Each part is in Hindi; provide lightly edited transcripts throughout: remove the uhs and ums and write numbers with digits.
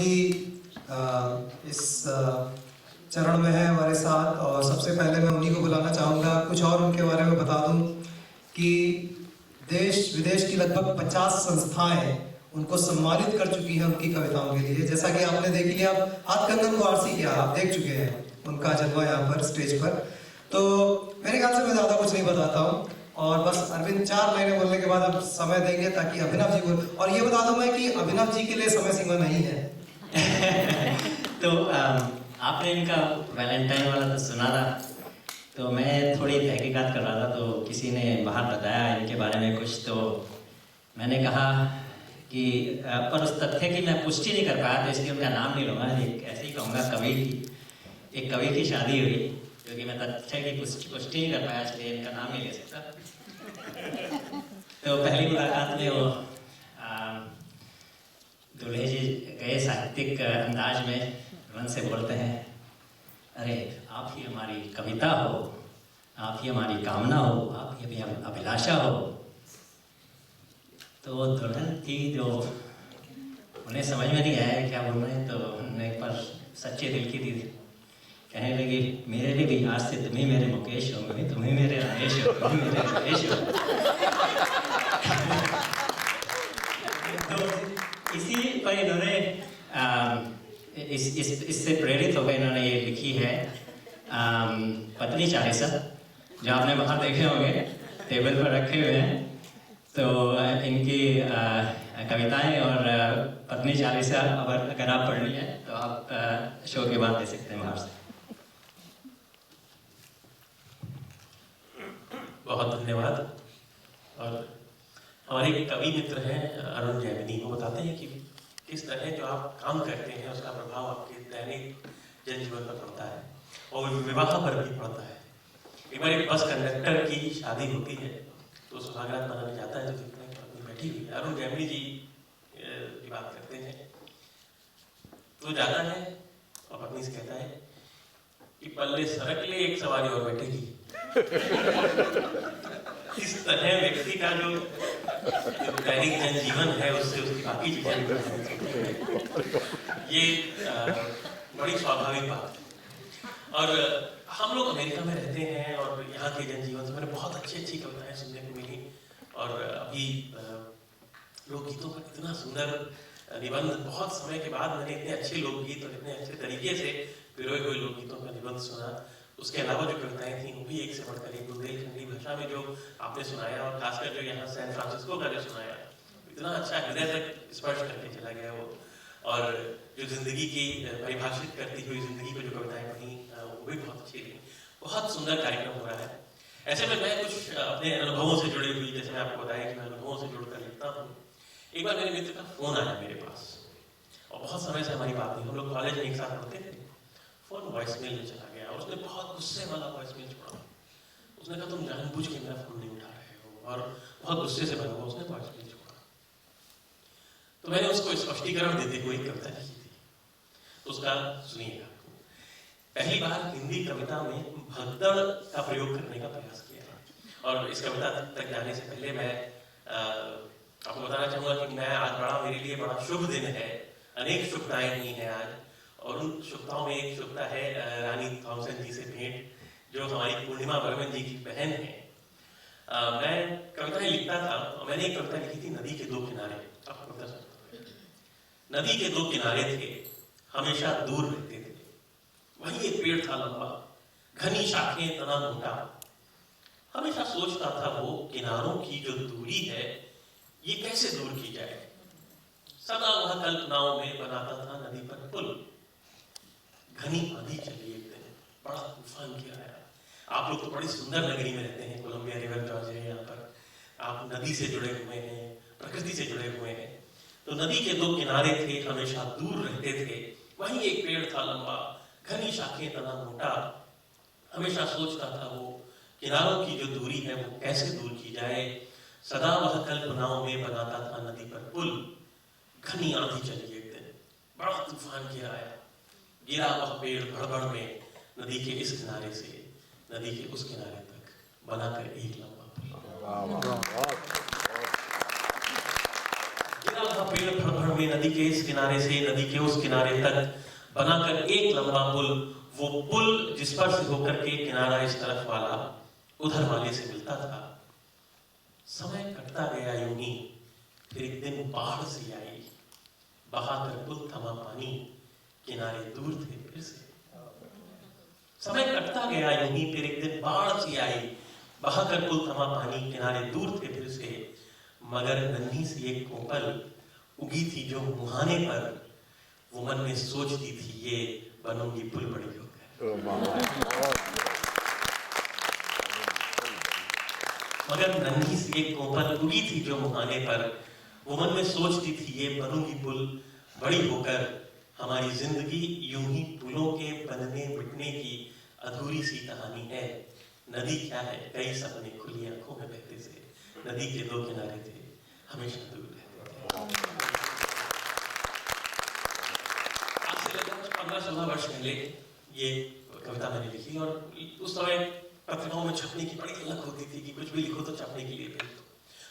जी इस चरण में है हमारे साथ, और सबसे पहले मैं उन्हीं को बुलाना चाहूँगा। कुछ और उनके बारे में बता दूं कि देश विदेश की लगभग 50 संस्थाएं उनको सम्मानित कर चुकी हैं उनकी कविताओं के लिए। जैसा कि आपने देख लिया, हाथ कंगन को आरसी किया, आप देख चुके हैं उनका जलवा यहाँ पर स्टेज पर। तो मेरे ख्याल से मैं ज़्यादा कुछ नहीं बताता हूँ, और बस अरविंद 4 महीने बोलने के बाद अब समय देंगे ताकि अभिनव जी को, और ये बता दूं मैं कि अभिनव जी के लिए समय सीमा नहीं है। तो आपने इनका वैलेंटाइन वाला तो सुना था, तो मैं थोड़ी तहकीकात कर रहा था, तो किसी ने बाहर बताया इनके बारे में कुछ, तो मैंने कहा कि पर उस तथ्य की मैं पुष्टि नहीं कर पाया, तो इसलिए उनका नाम नहीं लूँगा। ऐसे ही कहूँगा एक कवि की शादी हुई, क्योंकि मैं तथ्य की पुष्टि नहीं कर पाया, इसलिए इनका नाम नहीं ले सकता। तो पहली मुलाकात में वो दूल्हे जी गए साहित्यिक अंदाज में मन से बोलते हैं, अरे आप ही हमारी कविता हो, आप ही हमारी कामना हो, आप ही अभिलाषा हो। तो दुल्हन थी जो उन्हें समझ में नहीं आया क्या बोल रहे हैं, तो उन्होंने एक बार सच्चे दिल की दी, कहने लगी, मेरे लिए भी आज से तुम ही मेरे मुकेश हो, तुम ही मेरे रमेश हो, तुम ही मेरे रमेश हो। तो इसी पर इन्होंने इससे प्रेरित होकर इन्होंने ये लिखी है पत्नी चालीसा, जो आपने बाहर देखे होंगे टेबल पर रखे हुए हैं। तो इनकी कविताएं और पत्नी चालीसा अगर आप पढ़नी है तो आप शो के बाद दे सकते हैं बाहर से। बहुत धन्यवाद। और हमारे एक कवि मित्र हैं अरुण जैमिनी, वो बताते हैं कि किस तरह जो आप काम करते हैं उसका प्रभाव आपके दैनिक जनजीवन पर पड़ता है और विवाह पर भी पड़ता है। एक बार एक बस कंडक्टर की शादी होती है, तो सुहागरात मनाने जाता है, तो देखते हैं पत्नी बैठी हुई है। अरुण जैमिनी जी की बात करते हैं, तो जाता है और पत्नी से कहता है कि पल्ले सरक ले, एक सवारी और बैठेगी। इस तरह व्यक्ति का जो दैनिक जनजीवन है उससे उसकी बाकी चीजें ये बड़ी स्वाभाविक बात है। और हम लोग अमेरिका में रहते हैं और यहाँ के जनजीवन से मैंने बहुत अच्छी कविताएं सुनने को मिली, और अभी लोकगीतों का इतना सुंदर निबंध, बहुत समय के बाद मैंने इतने अच्छे लोकगीत और इतने अच्छे तरीके से पिरोए हुए लोकगीतों का निबंध सुना। उसके अलावा जो कविताएं थी वो भी एक से बढ़कर एक, बुंदेलखंडी भाषा में जो आपने सुनाया, और खासकर जो यहाँ सैन फ्रांसिस्को का जो सुनाया, इतना अच्छा हृदय तक स्पर्श करके चला गया वो। और जो जिंदगी की परिभाषित करती हुई जिंदगी को जो कविताएं पढ़ी वो भी बहुत अच्छी थी। बहुत सुंदर कार्यक्रम हो रहा है। ऐसे में मैं कुछ अपने अनुभवों से जुड़ी हुई, जैसे मैं आपको बताया कि मैं अनुभवों से जुड़कर लिखता हूँ। एक बार मेरे मित्र का फोन आया मेरे पास, और बहुत समय से हमारी बात नहीं, हम लोग कॉलेज में एक साथ पढ़ते थे। फोन वॉइसमेल में चला गया और उसने बहुत गुस्से वाला वॉइसमेल छोड़ा। उसने कहा, तुम जानबूझ के मेरा फोन नहीं उठा रहे हो, और बहुत गुस्से से भरा हुआ उसने वॉइसमेल छोड़ा। तो मैंने उसको स्पष्टीकरण देते हुए एक कविता लिखी थी, तो उसका सुनिएगा। पहली बार हिंदी कविता में भगदड़ का प्रयोग करने का प्रयास किया। और इस कविता तक जाने से पहले मैं आपको बताना चाहूंगा कि मैं आज मेरे लिए बड़ा शुभ दिन है। अनेक शुभताएं हुई हैं आज, और उन शुभताओं में एक शुभता है रानी थॉमसन जी से भेंट, जो हमारी पूर्णिमा बर्मन जी की बहन है। मैं कविताएं लिखता था, और मैंने एक कविता लिखी थी, नदी के 2 किनारे। आप कविता सुनो। नदी के 2 किनारे थे, हमेशा दूर रहते थे। वही एक पेड़ था लंबा, घनी शाखें, तना मोटा। हमेशा सोचता था वो, किनारों की जो दूरी है ये कैसे दूर की जाए। सदा वह कल्पनाओं में बनाता था नदी पर पुल। घनी आंधी चली एक दिन, बड़ा तूफान किया आया। आप लोग तो बड़ी सुंदर नगरी में रहते हैं, कोलंबिया रिवर जॉर्जिया, यहाँ पर आप नदी से जुड़े हुए हैं, प्रकृति से जुड़े हुए हैं। तो नदी के 2 किनारे थे, हमेशा दूर रहते थे। वहीं एक पेड़ था लंबा, घनी शाखें, तना मोटा। हमेशा सोचता था वो, किनारों की जो दूरी है वो कैसे दूर की जाए। सदा वह कल्पनाओं में बनाता था नदी पर पुल। घनी आंधी चली एक दिन, बड़ा तूफान किया आया। गिरा वह पेड़ भड़बड़ में, नदी के इस किनारे से नदी के उस किनारे तक बनाकर एक लंबा पुल। गिरा वह पेड़ भड़बड़ में नदी के इस किनारे से नदी के उस किनारे तक बनाकर एक लंबा पुल, वो पुल जिस पर से होकर के किनारा इस तरफ वाला उधर वाले से मिलता था। समय कटता गया यूं ही, फिर एक दिन बाढ़ सी आई, बहाकर पुल थमा पानी, किनारे दूर थे फिर से। समय कटता गया यूं ही, फिर एक दिन बाढ़ सी आई, बहाकर पुल थमा पानी, किनारे दूर थे फिर से। मगर नन्ही सी एक कोपल उगी थी जो मुहाने पर, वो मन में सोचती थी ये बनूंगी पुल बड़ी होकर। मगर नन्ही सी एक कोपल उगी थी जो मुहाने पर, वो मन में सोचती थी ये बनूंगी पुल बड़ी होकर। हमारी जिंदगी यूं ही पुलों के बनने मिटने की अधूरी सी कहानी है। नदी क्या है, कई सपने खुली आंखों में बहते से, नदी के दो किनारे थे, हमेशा दूर रहते थे। आज से लगभग 15-16 वर्ष पहले ये कविता मैंने लिखी, और उस समय पत्रिकाओं में छपने की बड़ी अलग होती थी कि कुछ भी लिखो तो छपने के लिए भेज दो।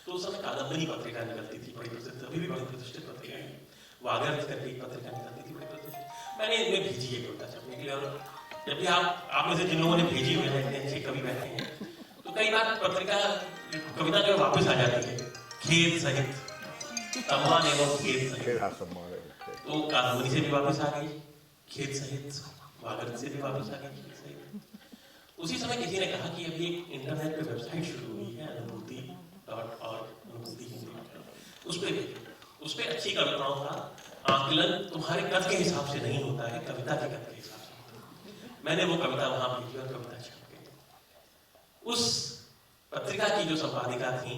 तो उस समय कादम्बरी पत्रिका निकलती थी, बड़ी प्रसिद्ध, अभी भी बड़ी प्रतिष्ठित पत्रिका है। वागर्थ करके एक पत्रिका निकलती थी, बड़ी प्रतिष्ठित। मैंने इनमें भेजी है कविता छपने के लिए, और जब भी आप में से जिन लोगों ने भेजी हुई है, इतने अच्छे कवि बैठे हैं, तो कई बार पत्रिका कविता जो वापस आ जाती है खेत सहित, सम्मान एवं खेत सहित। तो कादम्बरी से भी वापस आ गई खेत सहित, वागर्थ से भी वापस आ गई खेत सहित। उसी समय किसी ने कहा कि अभी एक इंटरनेट पे वेबसाइट शुरू हुई है, अनुभूति हिंदी, उस पे अच्छी कविताओं का आकलन तुम्हारे कद के हिसाब से नहीं होता है, कविता के कद के हिसाब से होता है। मैंने वो कविता वहां भेजी और कविता छप गई। उस पत्रिका की जो संपादिका थी,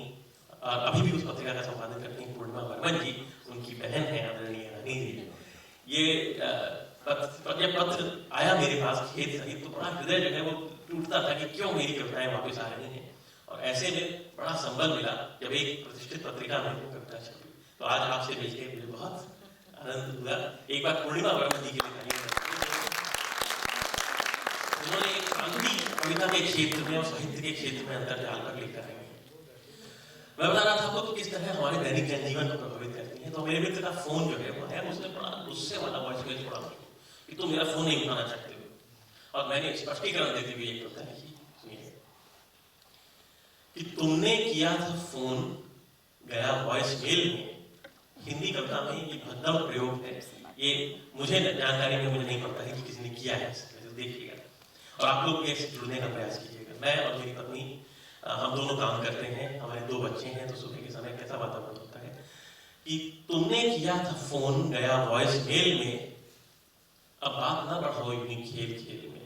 अभी भी उस पत्रिका का संपादन करती हैं पूर्णिमा वर्मन जी, उनकी बहन है आदरणीय रानी जी। ये पत्र आया मेरे पास खेत सहित, तो बड़ा हृदय जो है वो टूटता था कि क्यों मेरी कविताएं वापस आ रही हैं। और ऐसे में बड़ा संबल मिला जब एक प्रतिष्ठित पत्रिका में वो कविता छपी। तो आज आपसे मिलकर मुझे बहुत आनंद हुआ। एक बार पूर्णिमा वर्मन जी के लिए उन्होंने शांति कविता के क्षेत्र में और साहित्य के क्षेत्र में अंतर्जाल पर लिखा है। मैं बता रहा था आपको कि किस तरह हमारे दैनिक जनजीवन को प्रभावित करती है। तो मेरे मित्र का फोन जो है वो है, उसने बड़ा गुस्से वाला वॉइस मेल छोड़ा कि तुम मेरा फोन नहीं उठाना चाहते हो। और मैंने स्पष्टीकरण देते हुए एक कविता लिखी, सुनिए कि तुमने किया था फोन गया वॉइस मेल में। हिंदी कविता में ये भद्दा प्रयोग है, ये मुझे जानकारी में मुझे नहीं पता है कि किसी ने किया है, तो देखिएगा और आप लोग भी जुड़ने का प्रयास कीजिएगा। मैं और मेरी पत्नी हम दोनों काम करते हैं, हमारे 2 बच्चे हैं, तो सुबह के समय कैसा वातावरण होता है कि तुमने किया था फोन गया वॉइस मेल में, अब बात ना बढ़ाओ यूं खेल खेल में।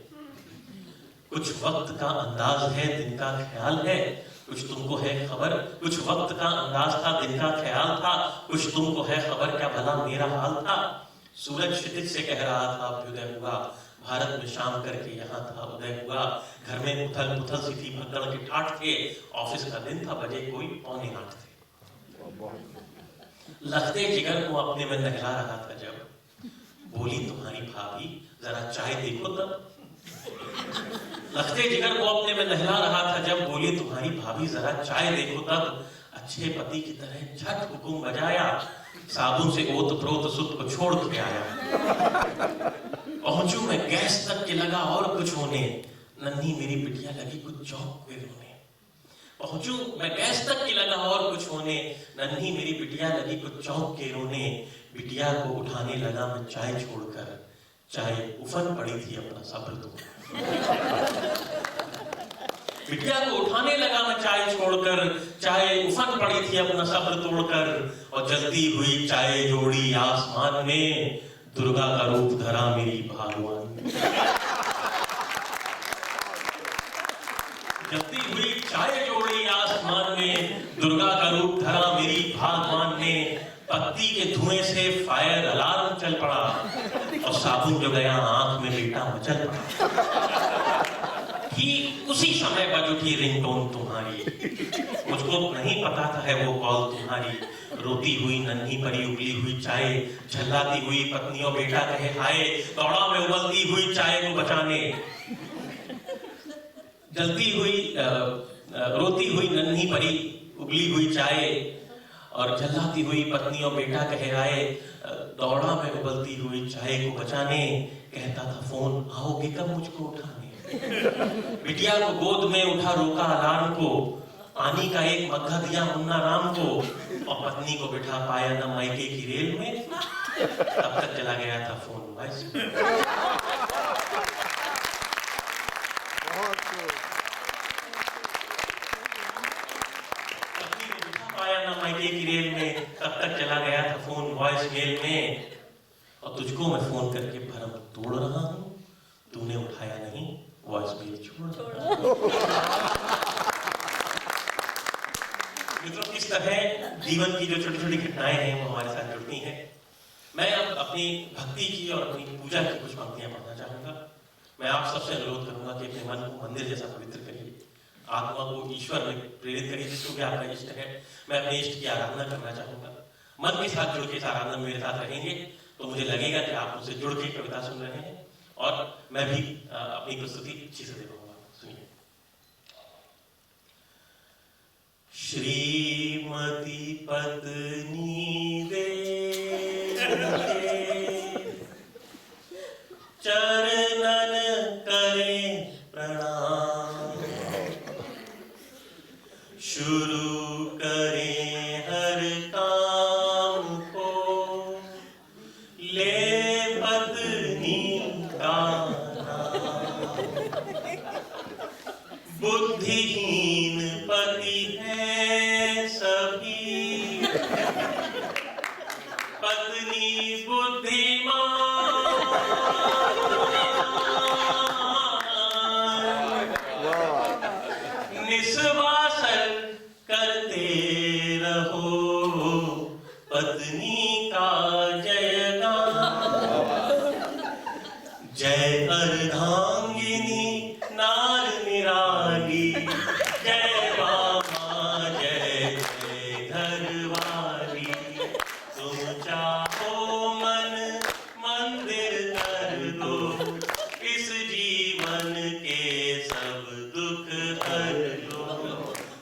कुछ वक्त का अंदाज है दिन का ख्याल है, कुछ तुमको है खबर। कुछ वक्त का अंदाज था दिन का ख्याल था, कुछ तुमको है खबर क्या भला मेरा हाल था। सूरज क्षितिज से कह रहा था अभ्युदय हुआ, भारत में शाम करके यहाँ था उदय हुआ। घर में उथल पुथल सी थी, भगदड़ के ठाठ थे, ऑफिस का दिन था, बजे कोई 7:45 थे। लगते जिगर को अपने में नहला रहा था जब, बोली तुम्हारी भाभी जरा चाय देखो तब। लगते जिगर को अपने में नहला रहा था जब, बोली तुम्हारी भाभी जरा चाय देखो तब। अच्छे पति की तरह झट हुकुम बजाया, साबुन से ओत प्रोत सुत को छोड़ के आया। पहुंचू मैं गैस तक के लगा और कुछ होने, नन्ही मेरी बिटिया लगी कुछ चौंक के रोने। पहुंचू मैं गैस तक के लगा और कुछ होने, नन्ही मेरी बिटिया लगी कुछ चौंक के रोने। बिटिया को उठाने लगा मैं चाय छोड़कर, चाय उफन पड़ी थी अपना सब्र तोड़। बिटिया को उठाने लगा मैं चाय छोड़कर, चाय उफन पड़ी थी अपना सब्र तोड़कर। और जलती हुई चाय जोड़ी आसमान में, दुर्गा का रूप धरा मेरी भागवान ने। जलती हुई चाय जोड़ी आसमान में, दुर्गा का रूप धरा मेरी भागवान ने। पत्ती के धुएं से फायर अलार्म चल पड़ा, और साबुन जो गया आंख में बेटा मचल पड़ा। ठीक उसी समय बज उठी रिंगटोन तुम्हारी, मुझको नहीं पता था है वो कॉल तुम्हारी। रोती हुई नन्ही परी उबली हुई चाय, झल्लाती हुई पत्नी और बेटा कहे हाय। दौड़ा में उबलती हुई चाय को बचाने, जलती हुई रोती हुई नन्ही परी उबली हुई चाय, और झल्लाती हुई पत्नी और बेटा कह आए, दौड़ा मैं उबलती हुई चाय को बचाने, कहता था फोन आओगे कब मुझको उठाने। बिटिया को गोद में उठा रोका अलार्म को, पानी का एक मग्घा दिया मुन्ना राम को, और पत्नी को बिठा पाया न मायके की रेल में, तब तक चला गया था फोन वॉइस में। मायके की रेल में, तब तक चला गया था फोन वॉइस मेल में, और तुझको मैं फोन करके भरम तोड़ रहा हूं, तूने उठाया नहीं, वॉइस मेल छोड़ मित्रों, किस तरह जीवन की जो छोटी छोटी घटनाएं हैं वो हमारे साथ जुड़ती हैं। मैं अब अपनी भक्ति की और अपनी पूजा की कुछ पंक्तियां पढ़ना चाहूंगा। मैं आप सबसे अनुरोध करूंगा कि अपने मन को मंदिर जैसा पवित्र करिए, आत्मा को ईश्वर में प्रेरित करिए, जिसको भी आपका इष्ट है। मैं अपने इष्ट की आराधना करना चाहूंगा। मन के साथ जुड़ के इस आराधना में मेरे साथ रहेंगे तो मुझे लगेगा कि आप मुझसे जुड़ के कविता सुन रहे हैं और मैं भी अपनी प्रस्तुति अच्छी से दे पाऊंगा। सुनिए। श्रीमती पत्नी दे चरणन करे प्रणाम, शुरू करें हर काम को, ले पत्नी का नाम। बुद्धिहीन पति है सभी, पत्नी बुद्धिमान। निस्वासन करते रहो, पत्नी का जयगान। जय अर्धांगिनी नार निराली, जय मामा जय जय घरवाली। तुम चाहो मन मंदिर कर दो, इस जीवन के सब दुख हर लो।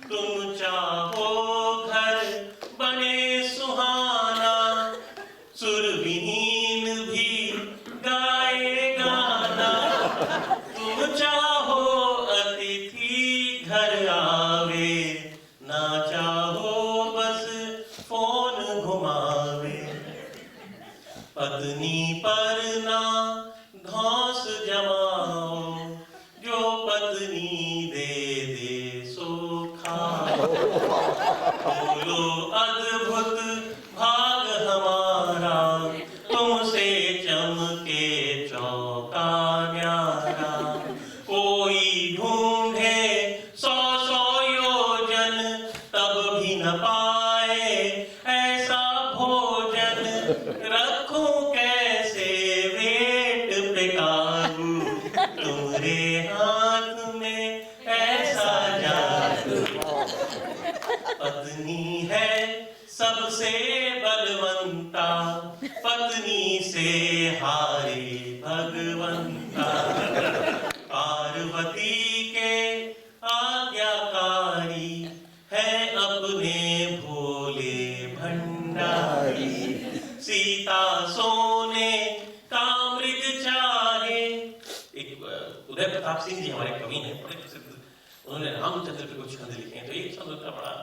तुम चाहो घर बने सुहाना, सुरविहीन भी गाए गाना। तुम चाहो अतिथि घर आवे, ना चाहो बस फोन घुमावे। पत्नी पर ना घास जमाओ, जो पत्नी दे दे सो खाओ। बोलो अद्भुत भाग हमारा, तुमसे चमके चौका न्यारा। कोई ढूंढे 100 योजन, तब भी न पाए ऐसा भोजन। रखूं कैसे वेट पे काबू, तुम्हारे हाथ में ऐसा जादू। पत्नी है सबसे बलवंता, पत्नी से हारे भगवंता। पार्वती के आज्ञाकारी है अपने भोले भंडारी। सीता सोने का मृग चाहे। एक उदय प्रताप सिंह जी हमारे कवि हैं, बड़े प्रसिद्ध, उन्होंने रामचंद्र पे कुछ छंद लिखे हैं। तो एक छंद उनका बड़ा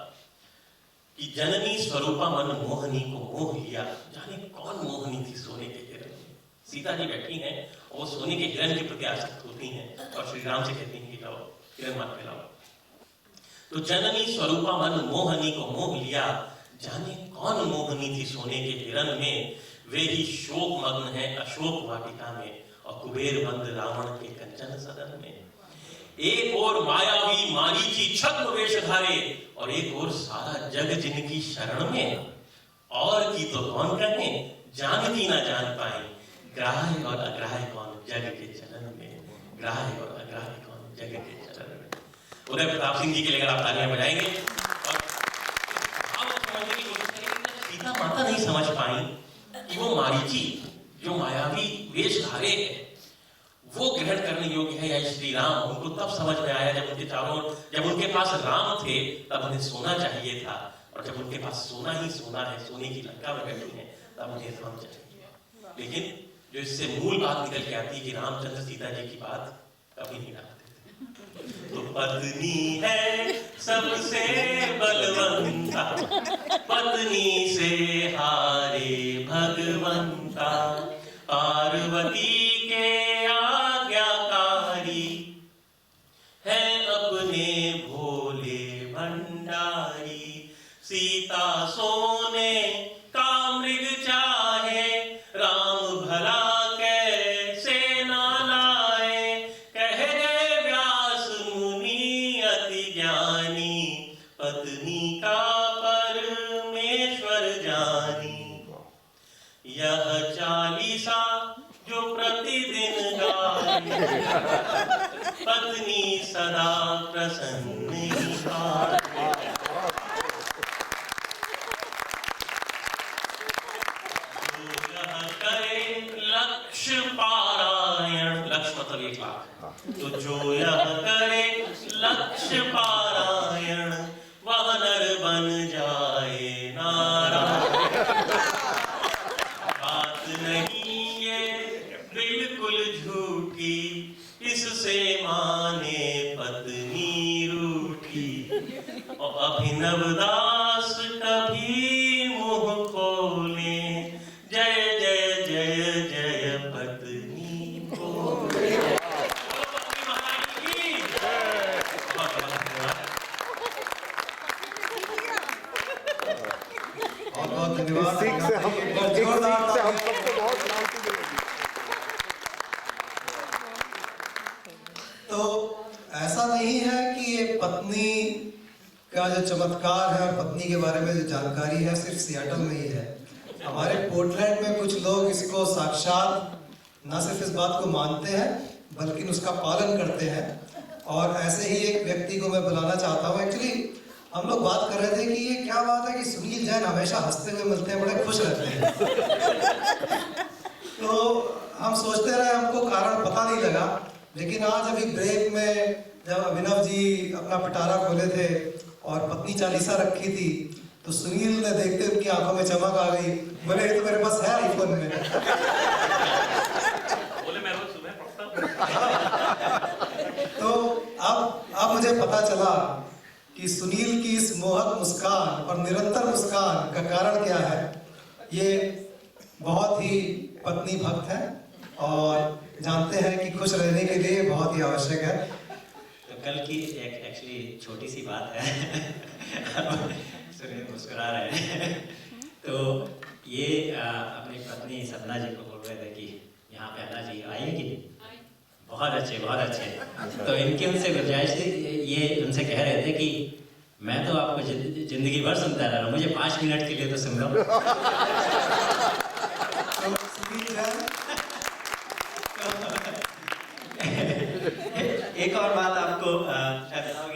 कि जननी स्वरूपा मन मोहनी को मोह लिया। जाने कौन मोहनी थी सोने के हिरण में। सीता जी बैठी हैं और वो सोने के हिरण के प्रति आसक्त होती हैं और श्री राम से कहती हैं कि लाओ हिरण मार के लाओ। तो जननी स्वरूपा मन मोहनी को मोह लिया, जाने कौन मोहनी थी सोने के हिरण में। वे ही शोक मग्न है अशोक वाटिका में, और कुबेर बंद रावण के कंचन सदन में। एक और मायावी मारीची छद्म वेश धारे, और एक और सारा जग जिनकी शरण में। और की तो कौन कहे, जानकी ना जान पाए, ग्राह्य और अग्राह्य कौन जग के चरण में। ग्राह्य और अग्राह्य कौन जग के चरण में। उदय प्रताप सिंह जी के लिए अगर आप तालियां बजाएंगे और समझने की कोशिश करेंगे, सीता माता नहीं समझ पाई कि वो मारीची जो मायावी वेश धारे है वो ग्रहण करने योग्य है या श्री राम। उनको तब समझ में आया जब उनके चारों, जब उनके पास राम थे तब उन्हें सोना चाहिए था। और जब उनके पास सोना ही सोना है, सोने की लंका में बैठी है, तब उन्हें थम जाएंगे। लेकिन जो इससे मूल बात निकल के आती है कि रामचंद्र सीता जी की बात कभी नहीं डालते। तो पत्नी है सबसे बलवंता, पत्नी से हारे भगवंता, पार्वती के आज्ञाकारी है अपने भोले भंडारी। सीता सोने का मृग चाहे, राम भला कैसे ना लाए। कह गए व्यास मुनि अति ज्ञानी, पत्नी का परमेश्वर जानी। यह चालीसा जो प्रतिदिन गाए, पत्नी सदा प्रसन्न ही पाए। लक्ष्य पारायण, लक्ष्य मतलब 1 लाख। तो जो यह करे लक्ष्य पारायण, वह नर बन जाए नारायण। बात नहीं ये बिल्कुल झूठी, इससे माने पत्नी रूठी। और अभिनव दास कभी मुंह खोले, जय जय जय जय पत्नी बोले। पत्नी महारानी की बहुत बहुत धन्यवाद। सीख से हम सबको बहुत शांति मिलेगी। तो ऐसा नहीं है कि ये पत्नी का जो चमत्कार है और पत्नी के बारे में जो जानकारी है सिर्फ सियाटल में ही है। हमारे पोर्टलैंड में कुछ लोग इसको साक्षात न सिर्फ इस बात को मानते हैं बल्कि उसका पालन करते हैं। और ऐसे ही एक व्यक्ति को मैं बुलाना चाहता हूँ। एक्चुअली हम लोग बात कर रहे थे कि ये क्या बात है कि सुनील जैन हमेशा हंसते हुए मिलते हैं, बड़े खुश रहते हैं। तो हम सोचते रहे, हमको कारण पता नहीं लगा। लेकिन आज अभी ब्रेक में जब अभिनव जी अपना पिटारा खोले थे और पत्नी चालीसा रखी थी, तो सुनील ने देखते उनकी आंखों में चमक आ गई। बोले ये तो मेरे पास है आईफोन में। बोले मैं रोज सुबह पढ़ता हूँ। तो अब मुझे पता चला कि सुनील की इस मोहक मुस्कान और निरंतर मुस्कान का कारण क्या है। ये बहुत ही पत्नी भक्त है और जानते हैं कि खुश रहने के लिए बहुत ही आवश्यक है। तो कल की एक एक्चुअली छोटी सी बात है। सुनील मुस्कुरा रहे हैं। तो ये अपनी पत्नी सपना जी को बोल रहे थे कि यहाँ पे अन्ना जी आएंगी। बहुत अच्छे, बहुत अच्छे। तो इनकी उनसे गुंजाइश थी, ये उनसे कह रहे थे कि मैं तो आपको जिंदगी भर सुनता रहा हूँ, मुझे 5 मिनट के लिए तो सुन लो। एक और बात आपको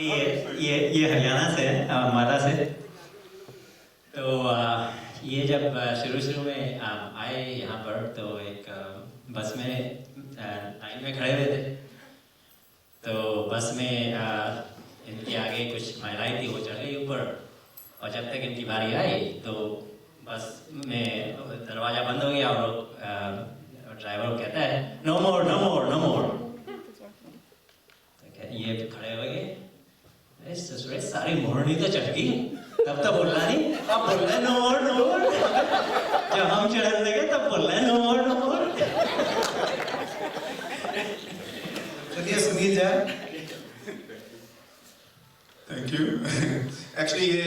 ये हरियाणा से है, माता से। तो ये जब शुरू में आए यहाँ पर, तो एक बस में लाइन में खड़े हुए थे। तो बस में इनके आगे कुछ महिलाएं थी, वो चढ़ गई ऊपर। और जब तक इनकी बारी आई तो बस में दरवाज़ा बंद हो गया और ड्राइवर कहता है no more no more no more. ये खड़े हो गए, ससुरे सारी मोरनी तो चढ़ गई, तब तो बोल रहा नहीं, अब बोल रहे नो मोर नो मोर। जब हम चढ़ने लगे तब बोल रहे नो मोर नो मोर। चलिए सुनील जाए। Thank you. एक्चुअली ये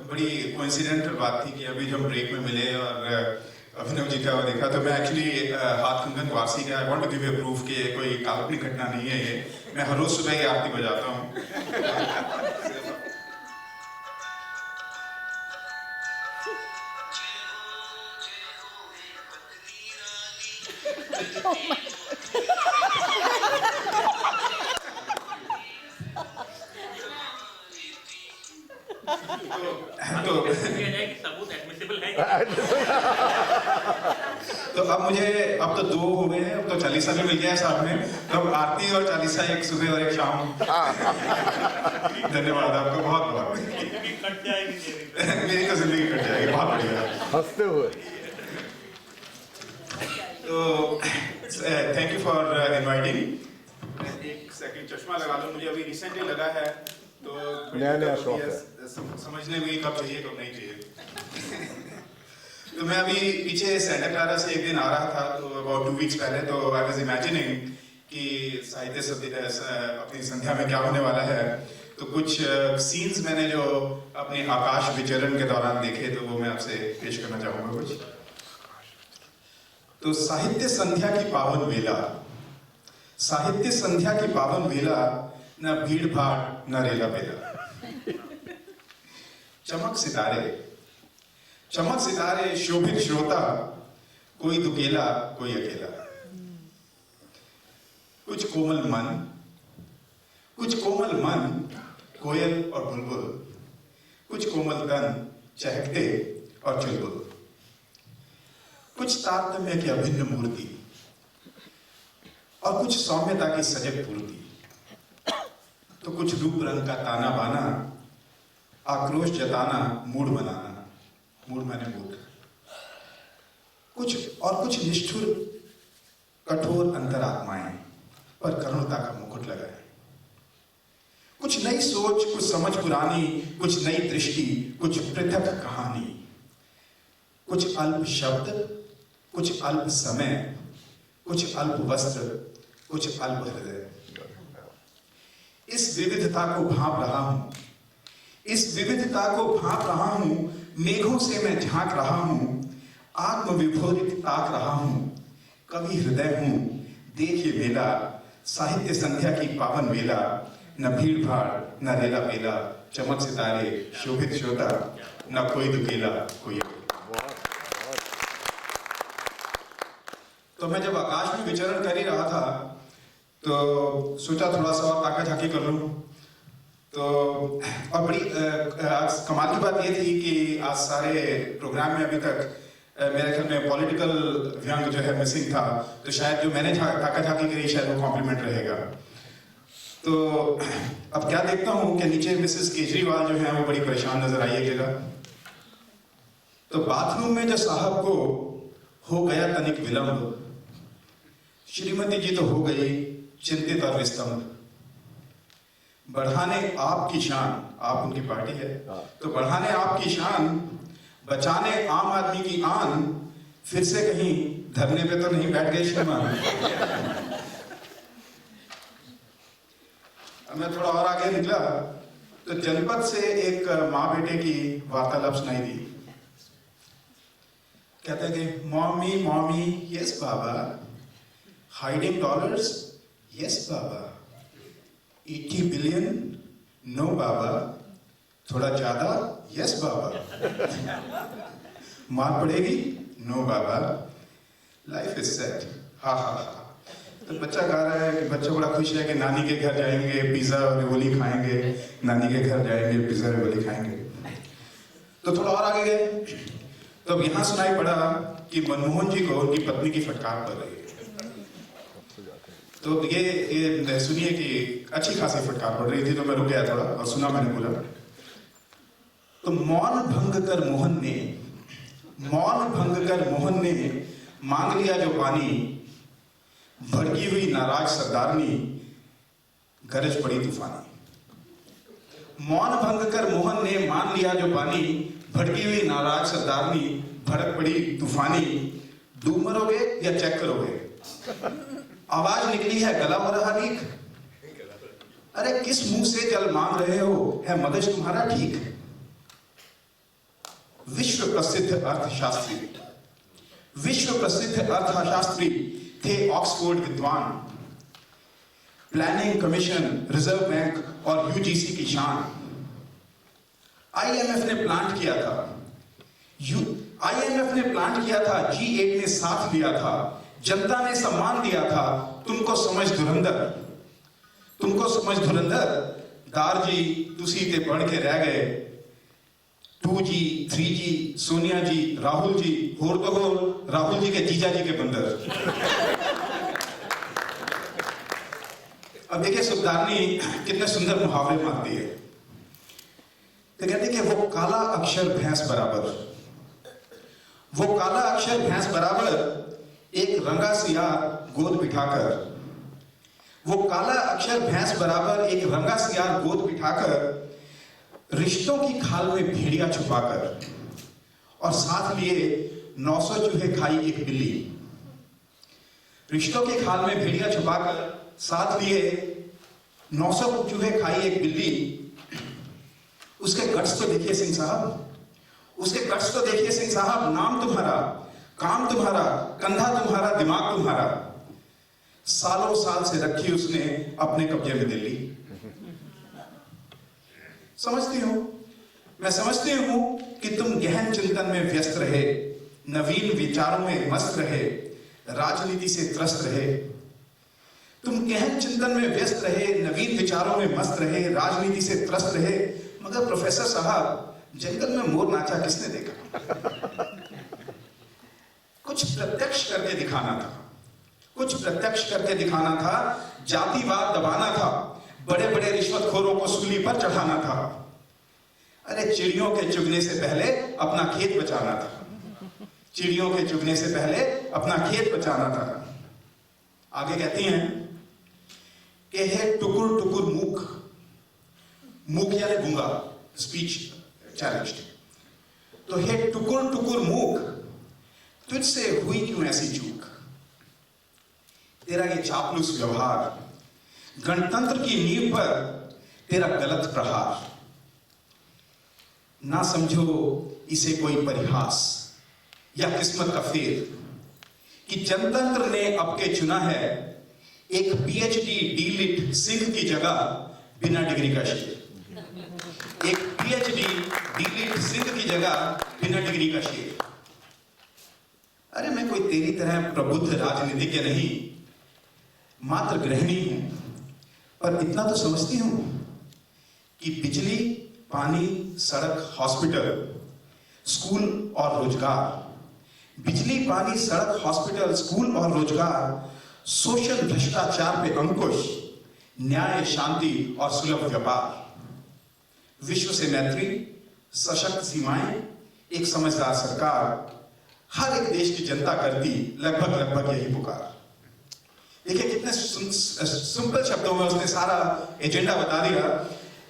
बड़ी कोइंसिडेंटल बात थी कि अभी जो हम ब्रेक में मिले और अभिनव जी का देखा, तो मैं एक्चुअली हाथ कंगन वारसी का I want to give you proof कि ये कोई काल्पनिक घटना नहीं है। ये मैं हर रोज सुबह ये आरती बजाता हूँ। तो सबूत एडमिसिबल है। तो अब मुझे अब तो 2 हो गए हैं, अब तो चालीसा भी मिल गया है साथ में, तो अब आरती और चालीसा एक सुबह और एक शाम। धन्यवाद आपका बहुत बहुत। कट जाएगी मेरी तो जिंदगी कट जाएगी। बहुत बढ़िया। हंसते हुए। तो थैंक यू फॉर इनवाइटिंग। एक सेकंड चश्मा लगा लूं, मुझे अभी रिसेंटली लगा है तो नया शौक है। समझने में कब चाहिए कब नहीं चाहिए। तो मैं अभी पीछे सेंटा क्लारा से एक दिन आ रहा था, तो अबाउट 2 वीक्स पहले, तो आई वाज इमेजिनिंग कि साहित्य अपनी संध्या में क्या होने वाला है। तो कुछ सीन्स मैंने जो अपने आकाश विचरण के दौरान देखे, तो वो मैं आपसे पेश करना चाहूंगा कुछ। तो साहित्य संध्या की पावन वेला, साहित्य संध्या की पावन वेला, न भीड़ भाड़ न रेला बेला। चमक सितारे, चमक सितारे, शोभित श्रोता, कोई दुकेला कोई अकेला। कुछ कोमल मन, कुछ कोमल मन, कोयल और बुलबुल, कुछ कोमल तन, चहकते और चुलबुल। कुछ तारतम्य की अभिन्न मूर्ति और कुछ सौम्यता की सजग पूर्ति। तो कुछ रूप रंग का ताना बाना, आक्रोश जताना, मूड बनाना, मूड माने मूड। कुछ निष्ठुर कठोर अंतरात्माएं पर करुणता का मुकुट लगाए। कुछ नई सोच, कुछ समझ पुरानी, कुछ नई दृष्टि, कुछ पृथक कहानी। कुछ अल्प शब्द, कुछ अल्प समय, कुछ अल्प वस्त्र, कुछ अल्प हृदय। इस विविधता को भांप रहा हूं, इस विविधता को भांप रहा हूं, मेघों से मैं झांक रहा हूं, आत्मविभोरित ताक रहा हूं। कवि हृदय हूं, देखिए मेला, साहित्य संध्या की पावन वेला, न भीड़ भाड़ न रेला बेला, चमक सितारे, शोभित श्रोता, न कोई दुकेला कोई। तो मैं जब आकाश में विचरण कर ही रहा था, तो सोचा थोड़ा सा और ताका झाकी कर लूं। तो और बड़ी कमाल की बात ये थी कि आज सारे प्रोग्राम में अभी तक मेरे ख्याल में पॉलिटिकल व्यंग जो है मिसिंग था, तो शायद जो मैंने ताका झाकी करी शायद वो कॉम्प्लीमेंट रहेगा। तो अब क्या देखता हूं कि नीचे मिसेस केजरीवाल जो है वो बड़ी परेशान नजर आई एक जगह। तो बाथरूम में जो साहब को हो गया तनिक विलंब, श्रीमती जी तो हो गई चिंतित और विस्तंभ। बढ़ाने आपकी शान, आप उनकी पार्टी है, तो बढ़ाने आपकी शान, बचाने आम आदमी की आन, फिर से कहीं धरने पे तो नहीं बैठ गए श्रीमान। मैं थोड़ा और आगे निकला तो जनपद से एक माँ बेटे की वार्तालाप सुनाई दी। कहते हैं कि mommy mommy, yes baba, hiding dollars, yes baba, 80 billion, no baba, थोड़ा ज्यादा, यस बाबा, मार पड़ेगी, no baba, life is set, हा हा हा। तो बच्चा गा रहा है कि बच्चा बड़ा खुश है कि नानी के घर जाएंगे, पिज्जा और रिवोली खाएंगे, नानी के घर जाएंगे, पिज्जा रिवोली खाएंगे। तो थोड़ा और आगे गए तो अब यहाँ सुनाई पड़ा कि मनमोहन जी को उनकी पत्नी की फटकार पड़ रही है। तो ये सुनिए कि अच्छी खासी फटकार पड़ रही थी। तो मैं रुक गया थोड़ा और सुना, मैंने बोला तो मौन भंग कर मोहन ने मांग लिया जो पानी, भड़की हुई नाराज सरदारनी, गरज पड़ी तूफानी। मौन भंग कर मोहन ने मान लिया जो पानी, भड़की हुई नाराज सरदारनी, भड़क पड़ी तूफानी। डूब मरोगे या चेक करोगे, आवाज निकली है गला हो रहा लीक। अरे किस मुंह से जल मांग रहे हो, है मगज तुम्हारा ठीक। विश्व प्रसिद्ध अर्थशास्त्री थे ऑक्सफोर्ड विद्वान। प्लानिंग कमीशन, रिजर्व बैंक और यूजीसी की शान। आईएमएफ ने प्लांट किया था, G8 ने साथ लिया था, जनता ने सम्मान दिया था। तुमको समझ धुरंधर, दार जी तुसी ते बन के रह गए। 2G 3G सोनिया जी, राहुल जी, होर तो हो राहुल जी के जीजा जी के बंदर। अब देखिए सुधारनी कितने सुंदर मुहावरे मारती है। तो कहते कि वो काला अक्षर भैंस बराबर, वो काला अक्षर भैंस बराबर एक रंगा सियार गोद बिठाकर, वो काला अक्षर भैंस बराबर एक रंगा सियार गोद बिठाकर रिश्तों की खाल में भेड़िया छुपाकर और साथ लिए 900 चूहे खाई एक बिल्ली। रिश्तों की खाल में भेड़िया छुपाकर साथ लिए 900 चूहे खाई एक बिल्ली। उसके गट्स तो देखिए सिंह साहब, उसके गट्स तो देखिए सिंह साहब। नाम तुम्हारा, काम तुम्हारा, कंधा तुम्हारा, दिमाग तुम्हारा। सालों साल से रखी उसने अपने कब्जे में दिल्ली। समझती हूं, मैं समझती हूं कि तुम गहन चिंतन में व्यस्त रहे, नवीन विचारों में मस्त रहे, राजनीति से त्रस्त रहे। तुम गहन चिंतन में व्यस्त रहे, नवीन विचारों में मस्त रहे, राजनीति से त्रस्त रहे। मगर प्रोफेसर साहब, जंगल में मोर नाचा किसने देखा? कुछ प्रत्यक्ष करके दिखाना था, कुछ प्रत्यक्ष करके दिखाना था। जातिवाद दबाना था, बड़े बड़े रिश्वतखोरों को सूली पर चढ़ाना था। अरे चिड़ियों के चुगने से पहले अपना खेत बचाना था, चिड़ियों के चुगने से पहले अपना खेत बचाना था। आगे कहती हैं कि है टुकुर टुकुर मूक, मूक यानी गूंगा, स्पीच चैलेंज्ड। तो हे टुकुर टुकुर मूक, तुझसे हुई क्यों ऐसी चूक? तेरा ये चापलूस व्यवहार, गणतंत्र की नींव पर तेरा गलत प्रहार। ना समझो इसे कोई परिहास या किस्मत का फेर कि जनतंत्र ने अब के चुना है एक PhD डीलिट सिंह की जगह बिना डिग्री का शेर। एक PhD डीलिट सिंह की जगह बिना डिग्री का शेर। अरे मैं कोई तेरी तरह प्रबुद्ध राजनीतिज्ञ नहीं, मात्र गृहिणी हूं, पर इतना तो समझती हूं कि बिजली, पानी, सड़क, हॉस्पिटल, स्कूल और रोजगार, बिजली, पानी, सड़क, हॉस्पिटल, स्कूल और रोजगार, सोशल भ्रष्टाचार पे अंकुश, न्याय, शांति और सुलभ व्यापार, विश्व से मैत्री, सशक्त सीमाएं, एक समझदार सरकार, हर एक देश की जनता करती लगभग यही पुकार। देखिए कितने सिंपल शब्दों में उसने सारा एजेंडा बता दिया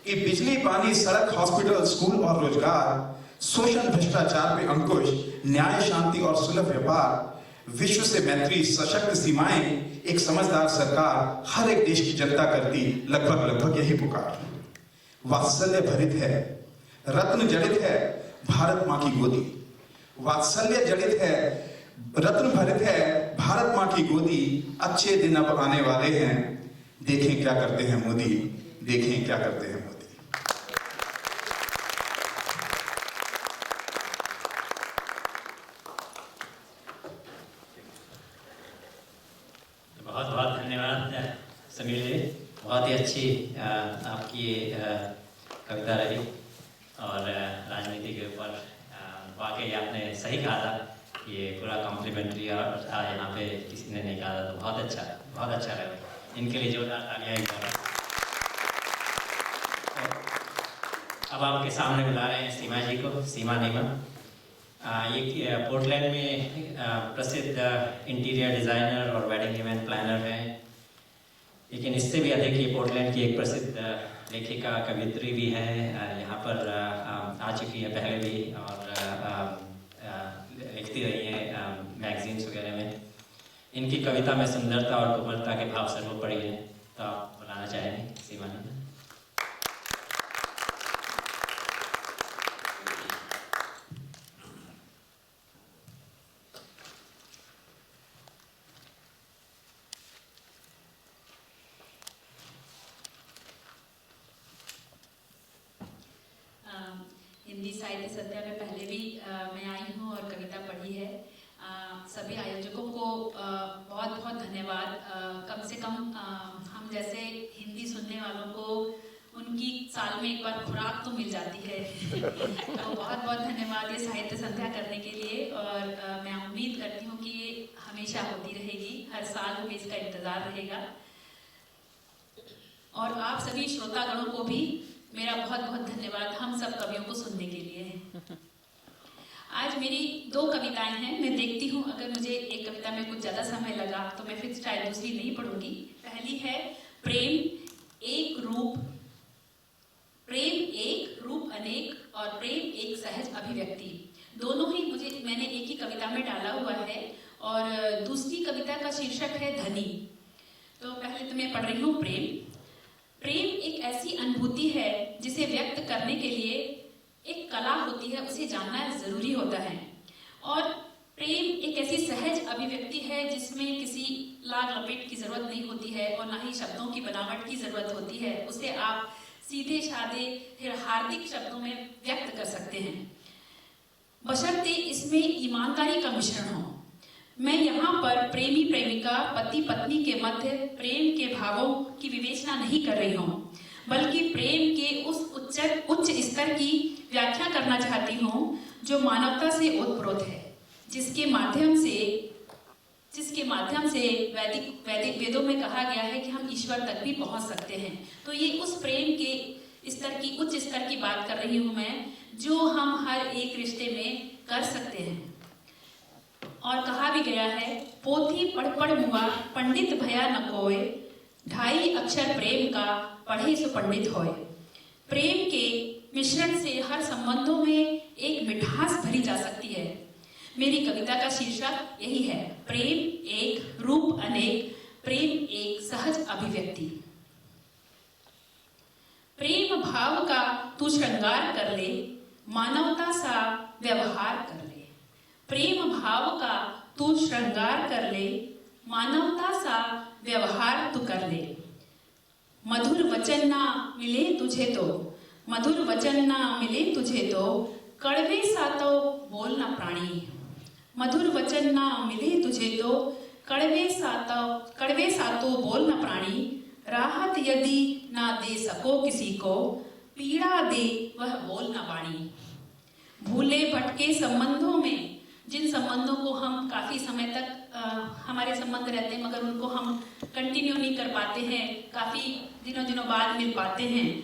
कि बिजली, पानी, सड़क, हॉस्पिटल, स्कूल और रोजगार, सोशल भ्रष्टाचार पे अंकुश, न्याय, शांति और सुलभ व्यापार, विश्व से मैत्री, सशक्त सीमाएं, एक समझदार सरकार, हर एक देश की जनता करती लगभग यही पुकार। वात्सल्य भरित है, रत्न जड़ित है भारत मां की गोदी। वात्सल्य जड़ित है, रत्न भरित है भारत मां की गोदी। अच्छे दिन अब आने वाले हैं, देखें क्या करते हैं मोदी, देखें क्या करते हैं मोदी। बहुत बहुत धन्यवाद समीर जी, बहुत ही अच्छी आपकी कविता रही और राजनीति के ऊपर वाकई आपने सही कहा था। ये पूरा कॉम्प्लीमेंट्री और था, यहाँ पे किसी ने नहीं कहा था, तो बहुत अच्छा लगा। इनके लिए जोरदार तालियां एक बार। अब आपके सामने बुला रहे हैं सीमा जी को, सीमा नीमा। ये पोर्टलैंड में प्रसिद्ध इंटीरियर डिज़ाइनर और वेडिंग इवेंट प्लानर हैं, लेकिन इससे भी अधिक ये पोर्टलैंड की एक प्रसिद्ध लेखिका, कवियत्री भी है। यहाँ पर आ चुकी है पहले भी और लिखती रही हैं मैगजीन्स वगैरह में। इनकी कविता में सुंदरता और कोमलता के भाव सर्वोपरि हैं, तो आप बुलाना चाहेंगे सीमा जी? हिंदी साहित्य सत्या में पहले भी मैं आई हूँ और कविता पढ़ी है। सभी आयोजकों को बहुत बहुत धन्यवाद। कम से कम हम जैसे हिंदी सुनने वालों को उनकी साल में एक बार खुराक तो मिल जाती है। तो बहुत बहुत धन्यवाद ये साहित्य संध्या करने के लिए, और मैं उम्मीद करती हूँ कि ये हमेशा होती रहेगी, हर साल हमें इसका इंतज़ार रहेगा। और आप सभी श्रोतागणों को भी मेरा बहुत बहुत धन्यवाद हम सब कवियों को सुनने के लिए। आज मेरी 2 कविताएं हैं, मैं देखती हूँ अगर मुझे एक कविता में कुछ ज़्यादा समय लगा तो मैं फिर शायद दूसरी नहीं पढ़ूंगी। पहली है प्रेम एक रूप अनेक और प्रेम एक सहज अभिव्यक्ति। दोनों ही मैंने एक ही कविता में डाला हुआ है, और दूसरी कविता का शीर्षक है धनी। तो पहले तो मैं पढ़ रही हूँ प्रेम एक ऐसी अनुभूति है जिसे व्यक्त करने के लिए एक कला होती है, उसे जानना जरूरी होता है। और प्रेम एक ऐसी सहज अभिव्यक्ति है जिसमें किसी लाग लपेट की जरूरत नहीं होती है और ना ही शब्दों की बनावट की जरूरत होती है। उसे आप सीधे साधे फिर हार्दिक शब्दों में व्यक्त कर सकते हैं, बशर्ते इसमें ईमानदारी का मिश्रण हो। मैं यहाँ पर प्रेमी प्रेमिका पति पत्नी के मध्य प्रेम के भावों की विवेचना नहीं कर रही हूँ, बल्कि प्रेम के उस उच्च स्तर की व्याख्या करना चाहती हूँ जो मानवता से ओतप्रोत है, जिसके माध्यम से वैदिक वेदों में कहा गया है कि हम ईश्वर तक भी पहुँच सकते हैं। तो ये उस प्रेम के स्तर की उच्च स्तर की बात कर रही हूँ मैं, जो हम हर एक रिश्ते में कर सकते हैं। और कहा भी गया है, पोथी पढ़ पढ़ मुआ पंडित भया न कोय, 2.5 अक्षर प्रेम का पढ़े सो पंडित होय। प्रेम के मिश्रण से हर संबंधों में एक मिठास भरी जा सकती है। मेरी कविता का शीर्षक यही है, प्रेम एक रूप अनेक, प्रेम एक सहज अभिव्यक्ति। प्रेम भाव का तू श्रृंगार कर ले, मानवता सा व्यवहार कर ले। प्रेम भाव का तू श्रृंगार कर ले, मानवता सा व्यवहार तू कर ले। मधुर वचन ना मिले तुझे तो, मधुर वचन ना मिले तुझे तो, कड़वे सा तो बोलना प्राणी। मधुर वचन ना मिले तुझे तो, कड़वे सा तो बोलना प्राणी। राहत यदि ना दे सको किसी को, पीड़ा दे वह बोलना वाणी। भूले भटके संबंधों में, जिन संबंधों को हम काफ़ी समय तक हमारे संबंध रहते हैं मगर उनको हम कंटिन्यू नहीं कर पाते हैं, काफ़ी दिनों बाद मिल पाते हैं,